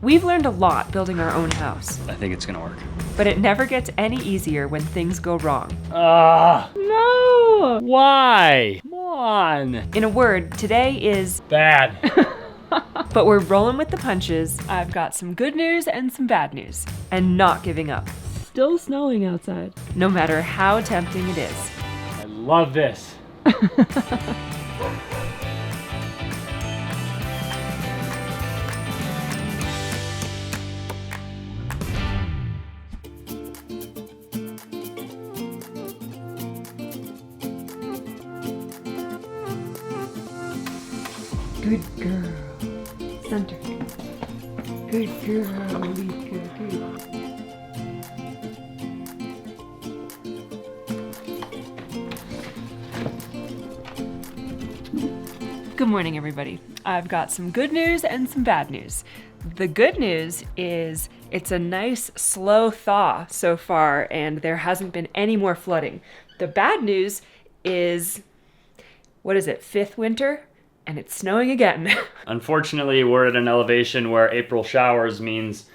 We've learned a lot building our own house, I think it's gonna work. but it never gets any easier when things go wrong. No! Why? Come on. In a word, today is Bad. but we're rolling with the punches. I've got some good news and some bad news, and not giving up. Still snowing outside, no matter how tempting it is. I love this. Good girl. Center. Good girl, Lika. Good. Good morning, everybody. I've got some good news and some bad news. The good news is it's a nice slow thaw so far, and there hasn't been any more flooding. The bad news is, what is it, fifth winter? And it's snowing again. Unfortunately, we're at an elevation where April showers means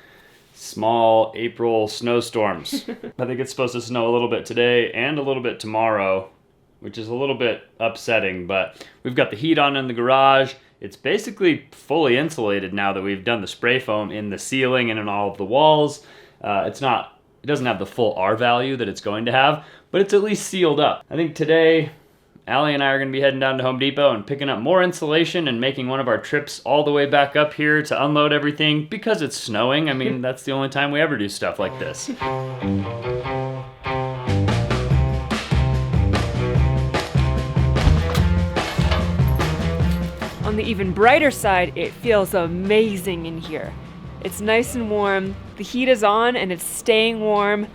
small April snowstorms. I think it's supposed to snow a little bit today and a little bit tomorrow, which is a little bit upsetting, but we've got the heat on in the garage. It's basically fully insulated now that we've done the spray foam in the ceiling and in all of the walls. It doesn't have the full R value that it's going to have, but it's at least sealed up. I think today, Allie and I are going to be heading down to Home Depot and picking up more insulation and making one of our trips all the way back up here to unload everything because it's snowing. I mean, that's the only time we ever do stuff like this. On the even brighter side, it feels amazing in here. It's nice and warm, the heat is on and it's staying warm.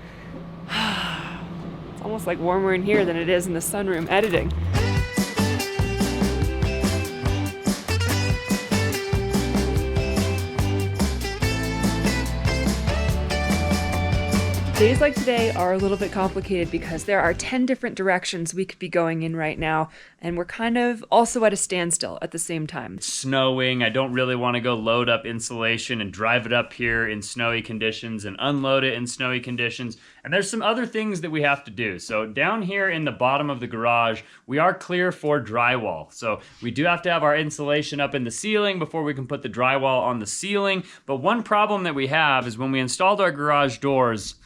It's almost like warmer in here than it is in the sunroom editing. Days like today are a little bit complicated because there are 10 different directions we could be going in right now, and we're kind of also at a standstill at the same time. It's snowing. I don't really want to go load up insulation and drive it up here in snowy conditions and unload it in snowy conditions. And there's some other things that we have to do. So down here in the bottom of the garage, we are clear for drywall. So we do have to have our insulation up in the ceiling before we can put the drywall on the ceiling. But one problem that we have is when we installed our garage doors,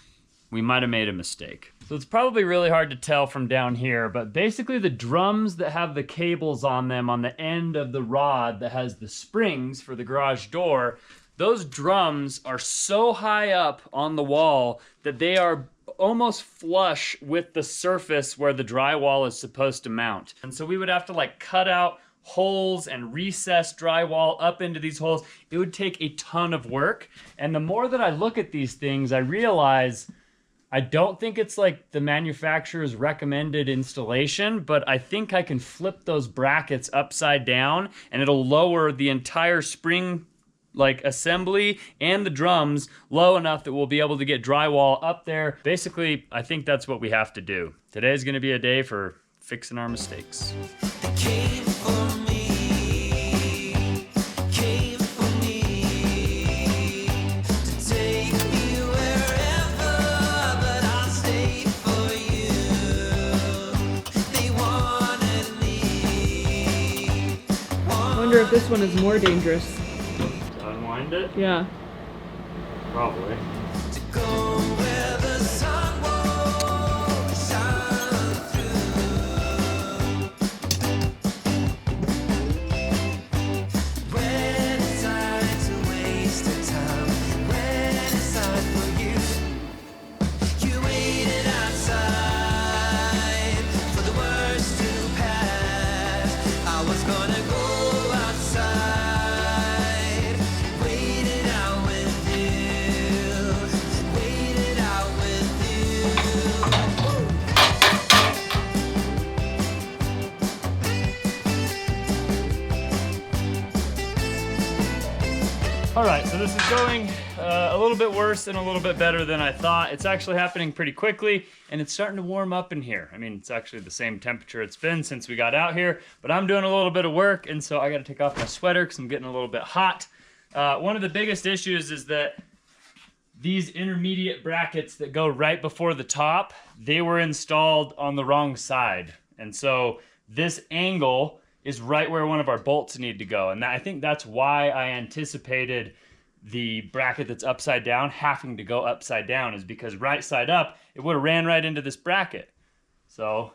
we might have made a mistake. So it's probably really hard to tell from down here, but basically the drums that have the cables on them on the end of the rod that has the springs for the garage door, those drums are so high up on the wall that they are almost flush with the surface where the drywall is supposed to mount. And so we would have to like cut out holes and recess drywall up into these holes. It would take a ton of work. And the more that I look at these things, I realize I don't think it's like the manufacturer's recommended installation, but I think I can flip those brackets upside down and it'll lower the entire spring like assembly and the drums low enough that we'll be able to get drywall up there. Basically, I think that's what we have to do. Today's gonna be a day for fixing our mistakes. If this one is more dangerous. To unwind it? Yeah. Probably. All right, so this is going a little bit worse and a little bit better than I thought. It's actually happening pretty quickly, and it's starting to warm up in here. I mean, it's actually the same temperature it's been since we got out here, but I'm doing a little bit of work, and so I gotta take off my sweater because I'm getting a little bit hot. One of the biggest issues is that these intermediate brackets that go right before the top, they were installed on the wrong side. And so this angle is right where one of our bolts need to go. And I think that's why I anticipated the bracket that's upside down having to go upside down, is because right side up, it would have ran right into this bracket. So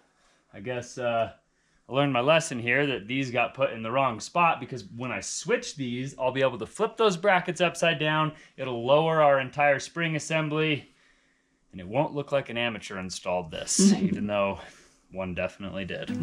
I guess I learned my lesson here that these got put in the wrong spot, because when I switch these, I'll be able to flip those brackets upside down. It'll lower our entire spring assembly, and it won't look like an amateur installed this, even though one definitely did.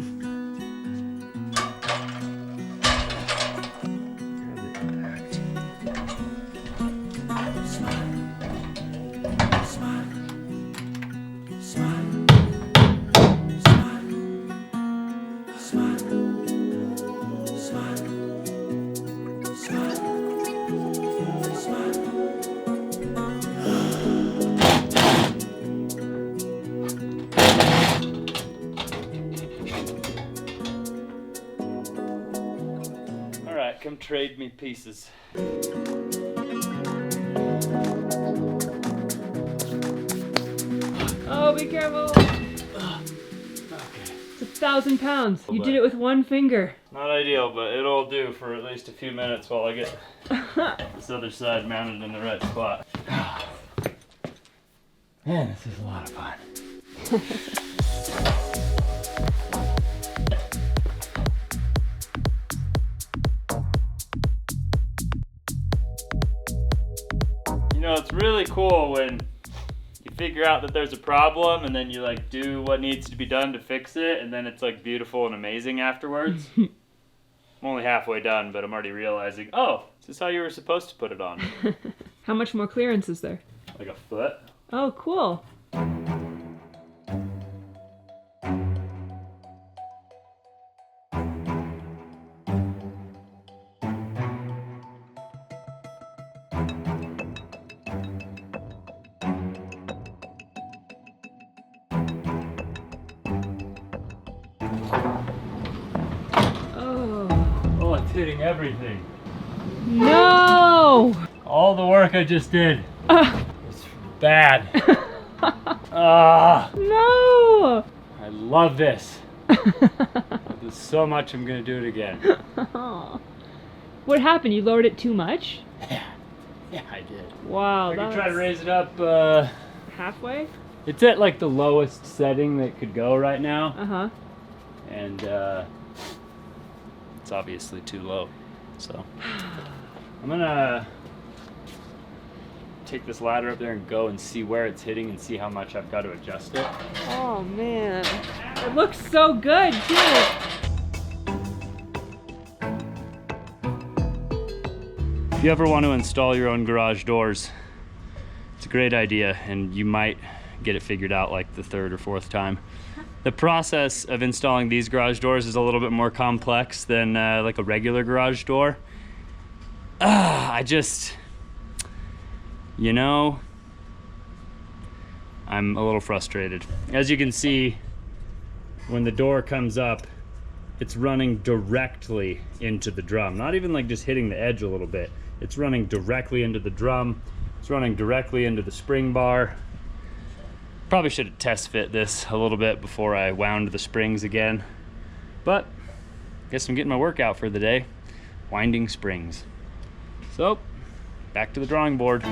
Come trade me pieces. Oh, be careful. Okay. It's 1,000 pounds. You did it with one finger. Not ideal, but it'll do for at least a few minutes while I get this other side mounted in the right spot. Man, this is a lot of fun. You know, it's really cool when you figure out that there's a problem and then you like do what needs to be done to fix it, and then it's like beautiful and amazing afterwards. I'm only halfway done, but I'm already realizing, oh, this is how you were supposed to put it on. How much more clearance is there? Like a foot. Oh, cool. Oh, it's hitting everything. No! All the work I just did. It's bad. No! I love this. There's so much I'm gonna do it again. What happened? You lowered it too much? Yeah, I did. Wow, I could that's try to raise it up. halfway? It's at like the lowest setting that could go right now. Uh-huh. And it's obviously too low. So I'm gonna take this ladder up there and go and see where it's hitting and see how much I've got to adjust it. Oh man, it looks so good too. If you ever want to install your own garage doors, it's a great idea, and you might get it figured out like the third or fourth time. The process of installing these garage doors is a little bit more complex than like a regular garage door. You know, I'm a little frustrated. As you can see, when the door comes up, it's running directly into the drum. Not even like just hitting the edge a little bit. It's running directly into the drum. It's running directly into the spring bar. Probably should have test fit this a little bit before I wound the springs again. But I guess I'm getting my workout for the day. Winding springs. So, back to the drawing board.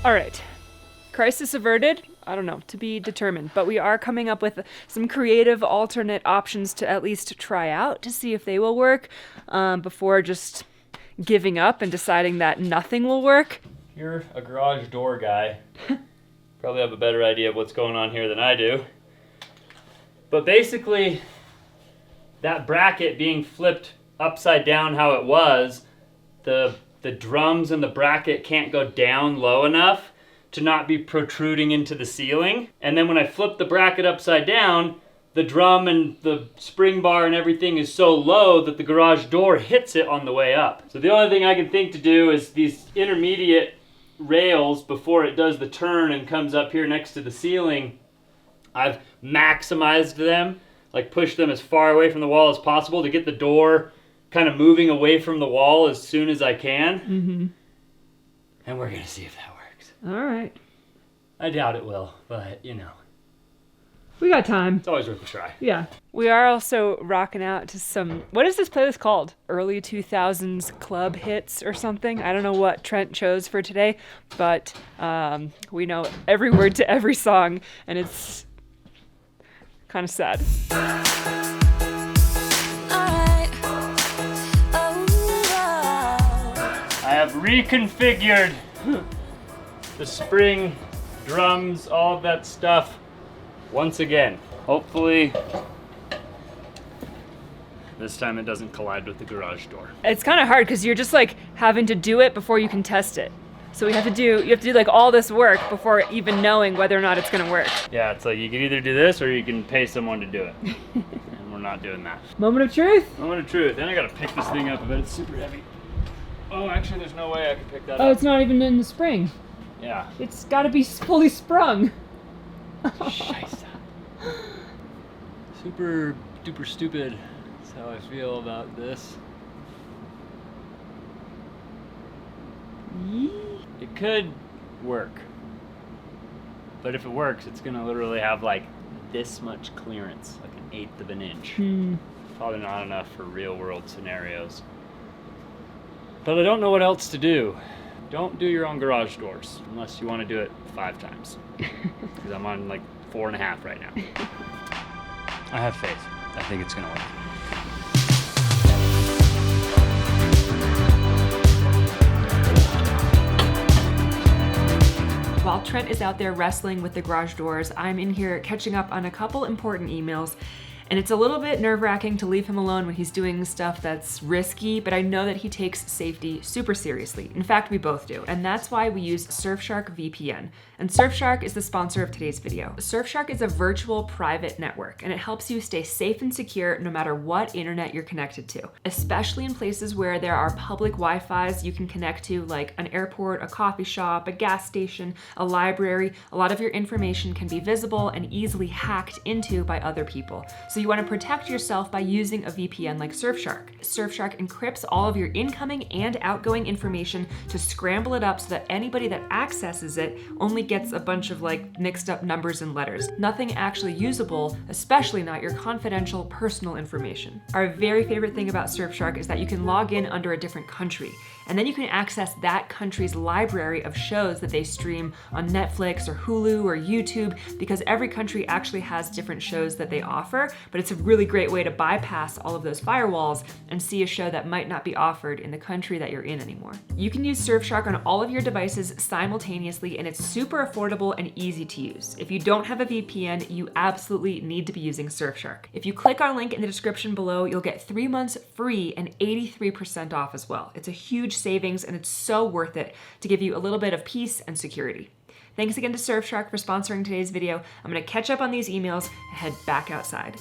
All right, crisis averted? I don't know, to be determined, but we are coming up with some creative alternate options to at least try out to see if they will work before just giving up and deciding that nothing will work. You're a garage door guy. Probably have a better idea of what's going on here than I do. But basically, that bracket being flipped upside down how it was, the drums and the bracket can't go down low enough to not be protruding into the ceiling. And then when I flip the bracket upside down, the drum and the spring bar and everything is so low that the garage door hits it on the way up. So the only thing I can think to do is these intermediate rails before it does the turn and comes up here next to the ceiling, I've maximized them, like pushed them as far away from the wall as possible to get the door kind of moving away from the wall as soon as I can. Mm-hmm. And we're going to see if that works. All right. I doubt it will, but you know. We got time. It's always worth a try. Yeah. We are also rocking out to some, what is this playlist called? Early 2000s club hits or something. I don't know what Trent chose for today, but we know every word to every song, and it's kind of sad. I have reconfigured the spring, drums, all of that stuff once again. Hopefully this time it doesn't collide with the garage door. It's kind of hard because you're just like having to do it before you can test it. So you have to do like all this work before even knowing whether or not it's gonna work. Yeah, it's like you can either do this or you can pay someone to do it. And we're not doing that. Moment of truth? Moment of truth. Then I gotta pick this thing up, I bet it's super heavy. Oh, actually there's no way I can pick that up. Oh, it's not even in the spring. Yeah. It's gotta be fully sprung. Scheisse. Super duper stupid. That's how I feel about this. It could work. But if it works, it's gonna literally have like this much clearance, like 1/8 of an inch. Probably not enough for real world scenarios. But I don't know what else to do. Don't do your own garage doors unless you want to do it 5 times. Because I'm on like 4.5 right now. I have faith. I think it's gonna work. While Trent is out there wrestling with the garage doors, I'm in here catching up on a couple important emails. And it's a little bit nerve-wracking to leave him alone when he's doing stuff that's risky, but I know that he takes safety super seriously. In fact, we both do. And that's why we use Surfshark VPN. And Surfshark is the sponsor of today's video. Surfshark is a virtual private network, and it helps you stay safe and secure no matter what internet you're connected to, especially in places where there are public Wi-Fis you can connect to, like an airport, a coffee shop, a gas station, a library. A lot of your information can be visible and easily hacked into by other people. So you want to protect yourself by using a VPN like Surfshark. Surfshark encrypts all of your incoming and outgoing information to scramble it up so that anybody that accesses it only gets a bunch of like mixed up numbers and letters. Nothing actually usable, especially not your confidential personal information. Our very favorite thing about Surfshark is that you can log in under a different country, and then you can access that country's library of shows that they stream on Netflix or Hulu or YouTube, because every country actually has different shows that they offer, but it's a really great way to bypass all of those firewalls and see a show that might not be offered in the country that you're in anymore. You can use Surfshark on all of your devices simultaneously, and it's super affordable and easy to use. If you don't have a VPN, you absolutely need to be using Surfshark. If you click our link in the description below, you'll get 3 months free and 83% off as well. It's a huge savings, and it's so worth it to give you a little bit of peace and security. Thanks again to Surfshark for sponsoring today's video. I'm gonna catch up on these emails and head back outside.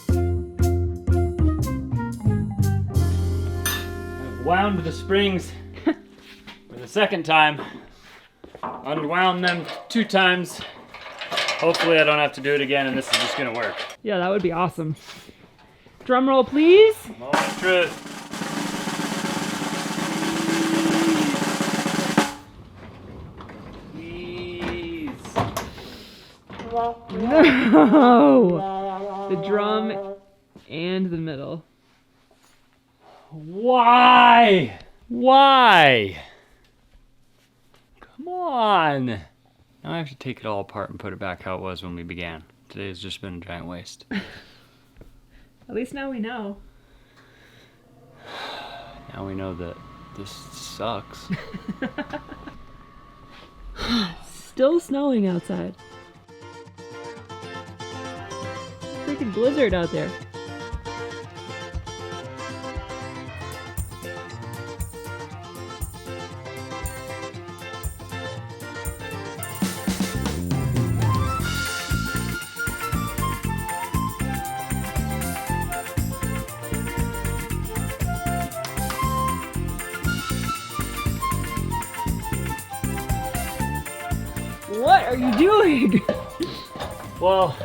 I've wound the springs for the second time. Unwound them 2 times. Hopefully I don't have to do it again and this is just gonna work. Yeah, that would be awesome. Drum roll, please. Moment of truth. No! The drum and the middle. Why? Why? Come on. Now I have to take it all apart and put it back how it was when we began. Today has just been a giant waste. At least now we know. Now we know that this sucks. Still snowing outside. Freaking blizzard out there. What are you doing? Well,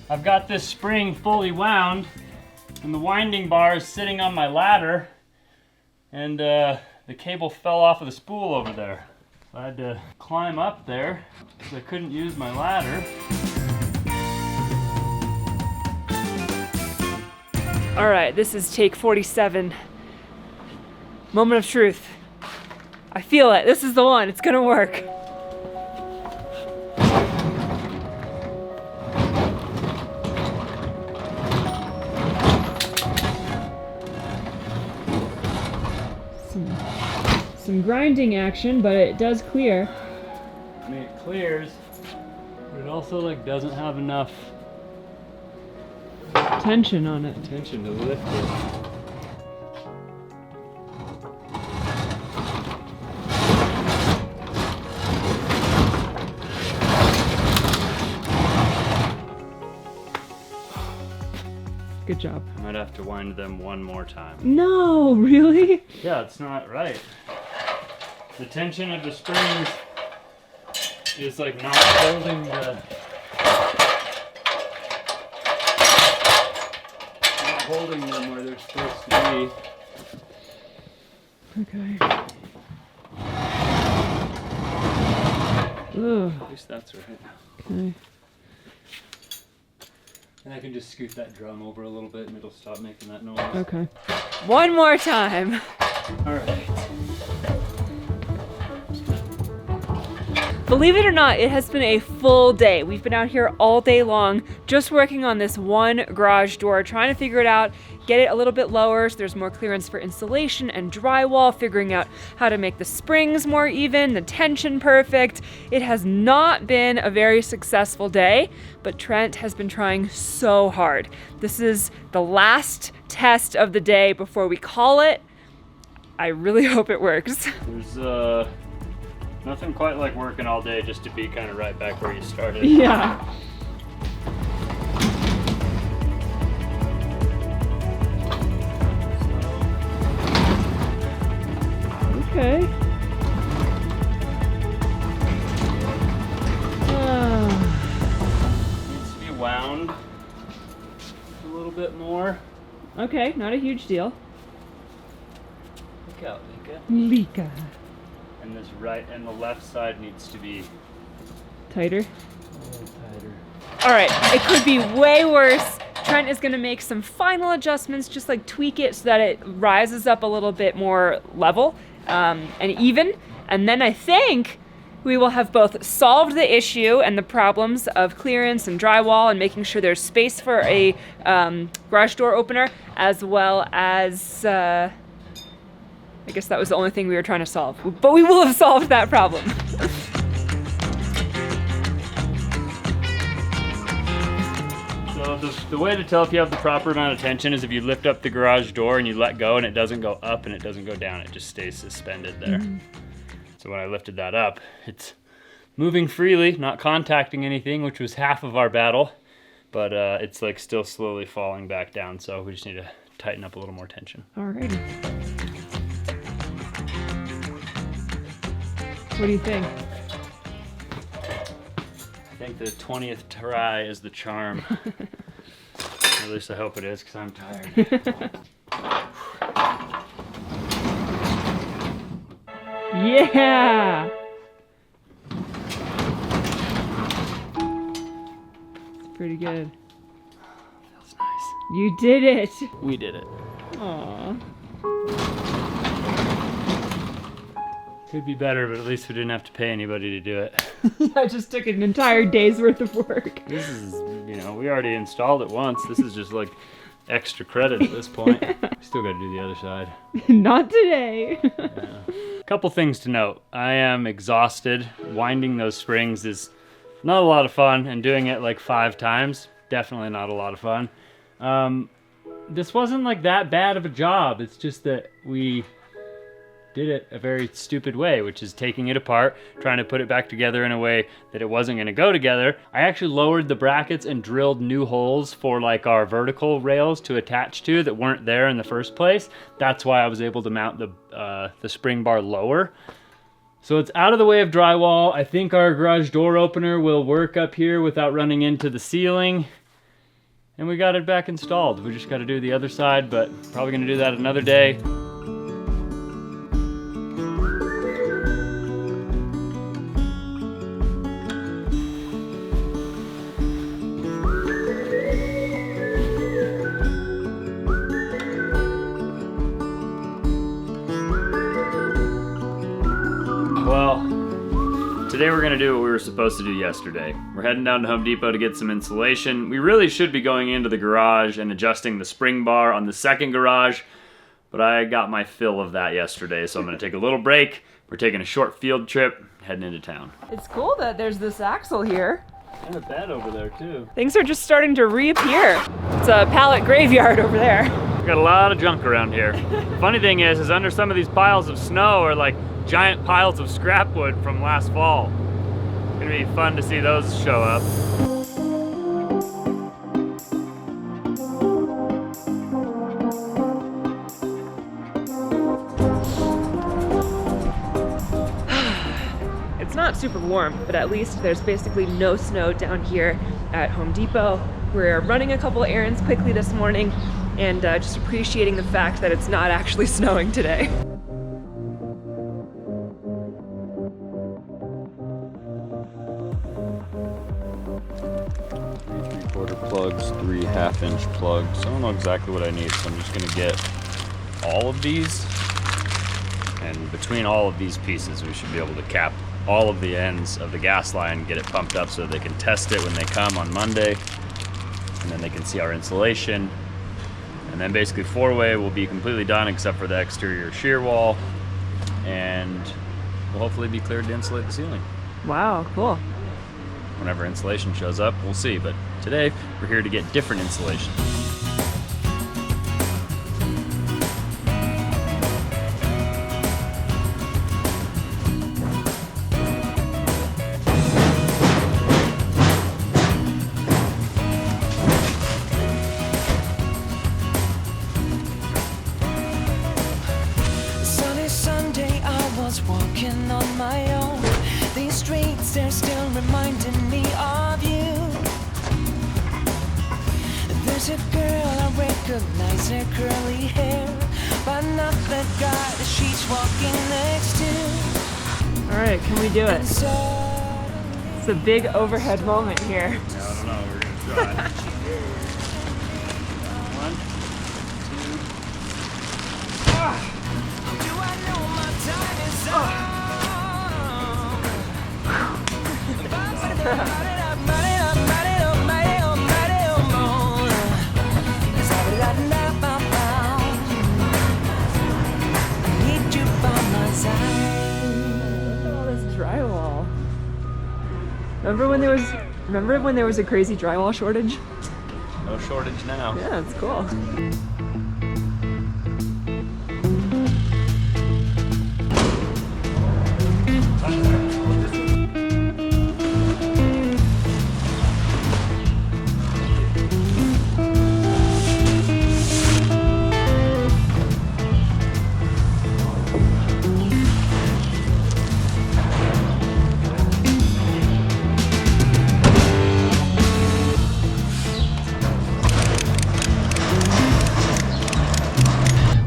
I've got this spring fully wound, and the winding bar is sitting on my ladder, and the cable fell off of the spool over there. So I had to climb up there because I couldn't use my ladder. All right, this is take 47. Moment of truth. I feel it. This is the one. It's gonna work. Some grinding action, but it does clear. I mean, it clears, but it also like doesn't have enough Tension on it. tension to lift it. Good job. I might have to wind them one more time. No, really? Yeah, it's not right. The tension of the springs is like not holding them where they're supposed to be. Okay. Ugh. At least that's right. Okay. And I can just scoot that drum over a little bit and it'll stop making that noise. Okay. One more time. All right. Believe it or not, it has been a full day. We've been out here all day long just working on this one garage door, trying to figure it out, get it a little bit lower so there's more clearance for insulation and drywall, figuring out how to make the springs more even, the tension perfect. It has not been a very successful day, but Trent has been trying so hard. This is the last test of the day before we call it. I really hope it works. There's nothing quite like working all day just to be kind of right back where you started. Yeah. Okay. Needs to be wound a little bit more. Okay, not a huge deal. Look out, Lika. Lika. And this right and the left side needs to be Tighter. a little tighter. All right, it could be way worse. Trent is gonna make some final adjustments, just like tweak it so that it rises up a little bit more level and even. And then I think we will have both solved the issue and the problems of clearance and drywall and making sure there's space for a garage door opener, as well as, I guess that was the only thing we were trying to solve. But we will have solved that problem. So the way to tell if you have the proper amount of tension is if you lift up the garage door and you let go and it doesn't go up and it doesn't go down, it just stays suspended there. Mm-hmm. So when I lifted that up, it's moving freely, not contacting anything, which was half of our battle, but it's like still slowly falling back down, so we just need to tighten up a little more tension. Alrighty. What do you think? I think the 20th try is the charm. At least I hope it is, because I'm tired. Yeah! It's pretty good. Feels nice. You did it! We did it. Aww. Could be better, but at least we didn't have to pay anybody to do it. I just took an entire day's worth of work. This is, we already installed it once. This is just like extra credit at this point. We still got to do the other side. Not today. Yeah. Couple things to note. I am exhausted. Winding those springs is not a lot of fun, and doing it like 5 times, definitely not a lot of fun. This wasn't like that bad of a job. It's just that we did it a very stupid way, which is taking it apart, trying to put it back together in a way that it wasn't going to go together. I actually lowered the brackets and drilled new holes for like our vertical rails to attach to that weren't there in the first place. That's why I was able to mount the spring bar lower. So it's out of the way of drywall. I think our garage door opener will work up here without running into the ceiling. And we got it back installed. We just got to do the other side, but probably going to do that another day. Well, today we're gonna do what we were supposed to do yesterday. We're heading down to Home Depot to get some insulation. We really should be going into the garage and adjusting the spring bar on the second garage, but I got my fill of that yesterday, so I'm gonna take a little break. We're taking a short field trip, heading into town. It's cool that there's this axle here. And a bed over there too. Things are just starting to reappear. It's a pallet graveyard over there. We got a lot of junk around here. Funny thing is under some of these piles of snow are like giant piles of scrap wood from last fall. It's gonna be fun to see those show up. It's not super warm, but at least there's basically no snow down here at Home Depot. We're running a couple errands quickly this morning and just appreciating the fact that it's not actually snowing today. 3/4 plugs, 3 1/2-inch plugs. I don't know exactly what I need, so I'm just gonna get all of these. And between all of these pieces, we should be able to cap all of the ends of the gas line, get it pumped up so they can test it when they come on Monday. And then they can see our insulation. And then basically 4-way will be completely done except for the exterior shear wall. And we'll hopefully be cleared to insulate the ceiling. Wow, cool. Whenever insulation shows up, we'll see. But today, we're here to get different insulation. Sunny Sunday, I was walking on my own. These streets, they're still reminding me of you. There's a girl, I recognize her curly hair, but not the guy that she's walking next to. All right, can we do it? And so It's a big overhead moment here. Yeah, I don't know. We're gonna try. 1, 2. do I know my time is up? Need you by my side. Oh, this drywall. Remember when there was a crazy drywall shortage? No shortage now. Yeah, it's cool.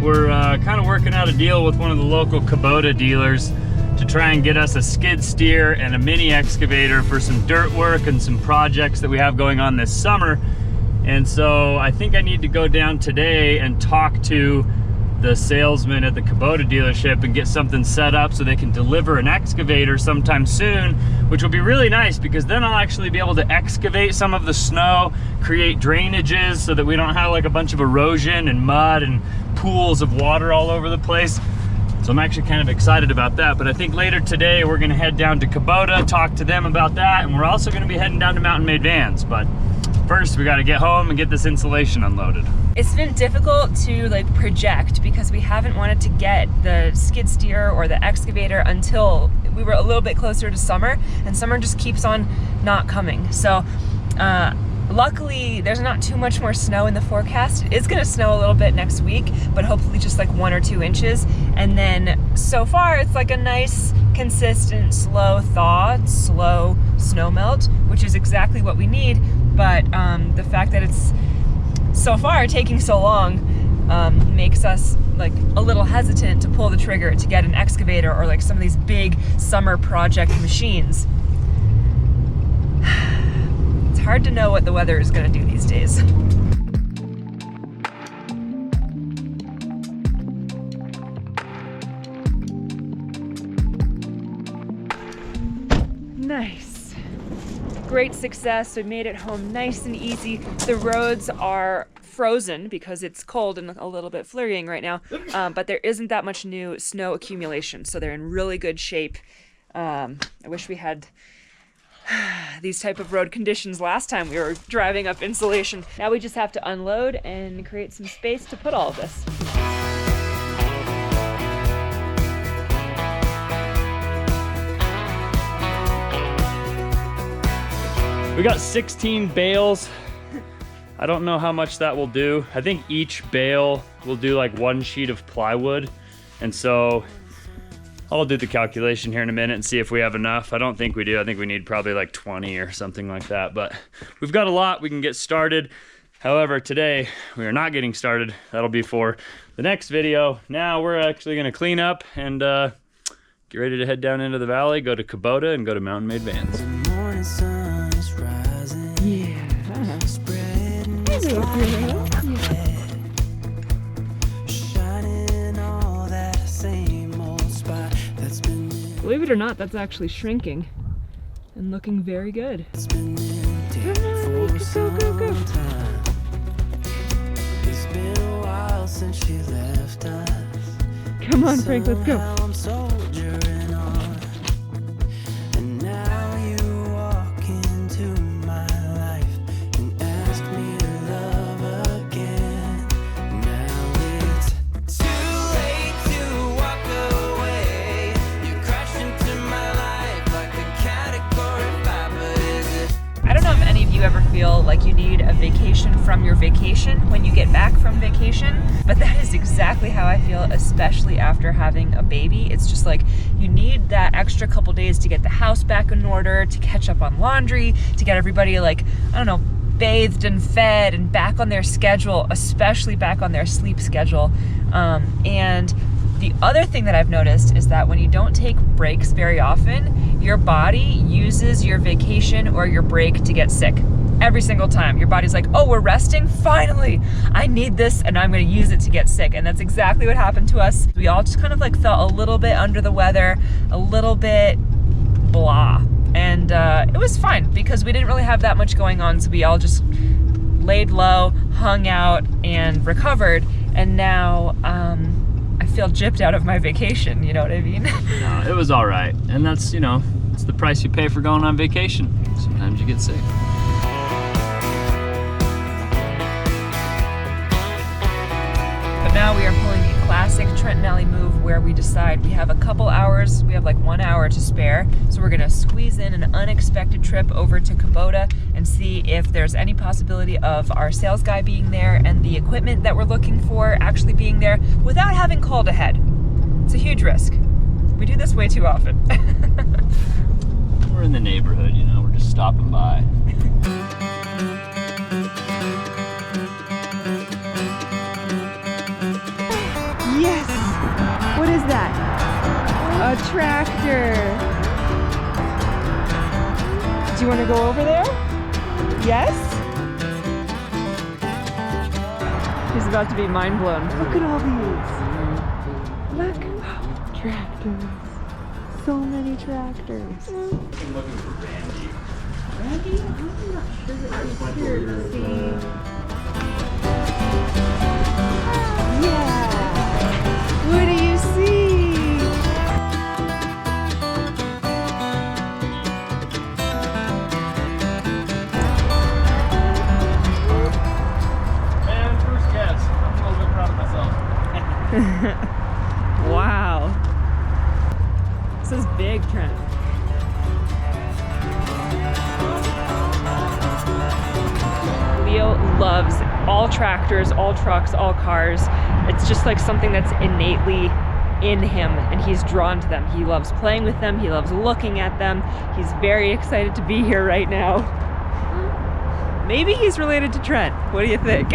We're kind of working out a deal with one of the local Kubota dealers to try and get us a skid steer and a mini excavator for some dirt work and some projects that we have going on this summer. And so I think I need to go down today and talk to the salesman at the Kubota dealership and get something set up so they can deliver an excavator sometime soon, which will be really nice because then I'll actually be able to excavate some of the snow, create drainages so that we don't have like a bunch of erosion and mud and pools of water all over the place. So I'm actually kind of excited about that. But I think later today we're gonna head down to Kubota, talk to them about that, and we're also gonna be heading down to Mountain Made Vans. But first we gotta get home and get this insulation unloaded. It's been difficult to like project because we haven't wanted to get the skid steer or the excavator until we were a little bit closer to summer, and summer just keeps on not coming. So luckily there's not too much more snow in the forecast. It is gonna snow a little bit next week, but hopefully just like 1 or 2 inches. And then so far it's like a nice, consistent, slow thaw, slow snow melt, which is exactly what we need. But the fact that it's so far taking so long makes us like a little hesitant to pull the trigger to get an excavator or like some of these big summer project machines. It's hard to know what the weather is going to do these days. Nice. Great success. We made it home nice and easy. The roads are frozen because it's cold and a little bit flurrying right now, but there isn't that much new snow accumulation, so they're in really good shape. I wish we had these type of road conditions last time we were driving up insulation. Now we just have to unload and create some space to put all of this. We got 16 bales. I don't know how much that will do. I think each bale will do like 1 sheet of plywood. And so I'll do the calculation here in a minute and see if we have enough. I don't think we do. I think we need probably like 20 or something like that. But we've got a lot. We can get started. However, today we are not getting started. That'll be for the next video. Now we're actually gonna clean up and get ready to head down into the valley, go to Kubota and go to Mountain Made Vans. Believe it or not, that's actually shrinking and looking very good. Go, go, go. Come on, Frank, let's go. Ever feel like you need a vacation from your vacation when you get back from vacation, but that is exactly how I feel, especially after having a baby. It's just like you need that extra couple days to get the house back in order, to catch up on laundry, to get everybody, like, I don't know, bathed and fed and back on their schedule, especially back on their sleep schedule. And the other thing that I've noticed is that when you don't take breaks very often, your body uses your vacation or your break to get sick. Every single time. Your body's like, oh, we're resting? Finally! I need this and I'm gonna use it to get sick. And that's exactly what happened to us. We all just kind of like felt a little bit under the weather, a little bit blah. And it was fine because we didn't really have that much going on, so we all just laid low, hung out, and recovered. And now, I feel gypped out of my vacation, you know what I mean? No, it was all right. And that's, you know, it's the price you pay for going on vacation. Sometimes you get sick. But now we are pulling a classic Trent Allie move where we decide we have a couple hours, we have like 1 hour to spare. So we're gonna squeeze in an unexpected trip over to Kubota and see if there's any possibility of our sales guy being there and the equipment that we're looking for actually being there without having called ahead. It's a huge risk. We do this way too often. We're in the neighborhood, you know, we're just stopping by. Yes! What is that? A tractor. Do you want to go over there? Yes? He's about to be mind blown. Look at all these. Look. Oh, tractors. So many tractors. I'm looking for Randy. Randy? I'm not sure that he's here to see. Yeah! What do you see? Man, first guess. I'm a little bit proud of myself. Wow. This is big, Trent. Leo loves all tractors, all trucks, all cars. It's just like something that's innately in him and he's drawn to them. He loves playing with them. He loves looking at them. He's very excited to be here right now. Maybe he's related to Trent. What do you think?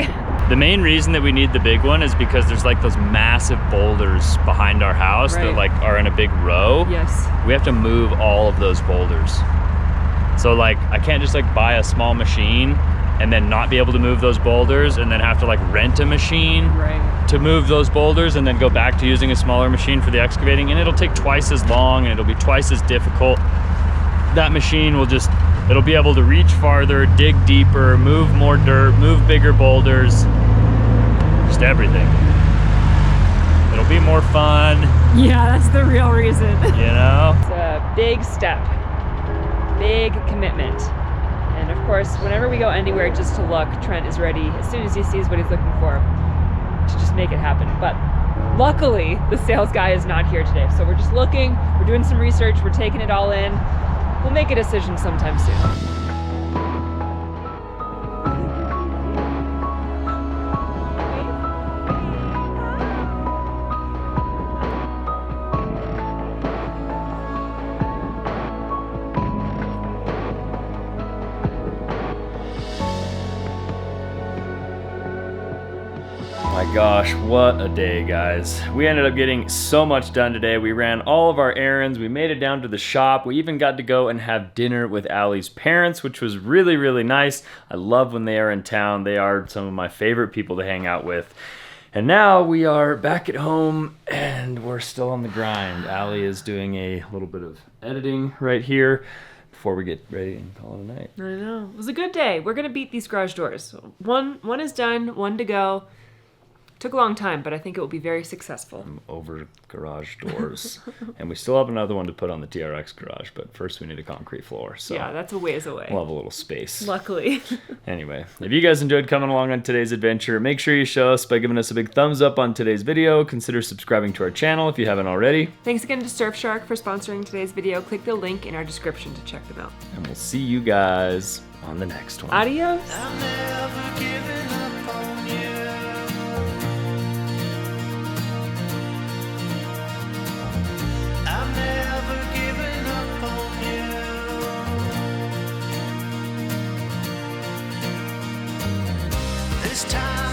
The main reason that we need the big one is because there's like those massive boulders behind our house that like are in a big row. Yes. We have to move all of those boulders. So like I can't just like buy a small machine and then not be able to move those boulders and then have to like rent a machine to move those boulders and then go back to using a smaller machine for the excavating, and it'll take twice as long and it'll be twice as difficult. that machine will just, it'll be able to reach farther, dig deeper, move more dirt, move bigger boulders, just everything. It'll be more fun. Yeah, that's the real reason. You know? It's a big step, big commitment. And of course, whenever we go anywhere just to look, Trent is ready as soon as he sees what he's looking for to just make it happen. But luckily, the sales guy is not here today. So we're just looking, we're doing some research, we're taking it all in. We'll make a decision sometime soon. My gosh, what a day, guys. We ended up getting so much done today. We ran all of our errands. We made it down to the shop. We even got to go and have dinner with Allie's parents, which was really, really nice. I love when they are in town. They are some of my favorite people to hang out with. And now we are back at home and we're still on the grind. Allie is doing a little bit of editing right here before we get ready and call it a night. I know. It was a good day. We're gonna beat these garage doors. One is done, one to go. Took a long time, but I think it will be very successful. Over garage doors. And we still have another one to put on the TRX garage, but first we need a concrete floor. So yeah, that's a ways away. We'll have a little space. Luckily. Anyway, if you guys enjoyed coming along on today's adventure, make sure you show us by giving us a big thumbs up on today's video. Consider subscribing to our channel if you haven't already. Thanks again to Surfshark for sponsoring today's video. Click the link in our description to check them out. And we'll see you guys on the next one. Adios. I'm never giving up on you. I'm never giving up on you. This time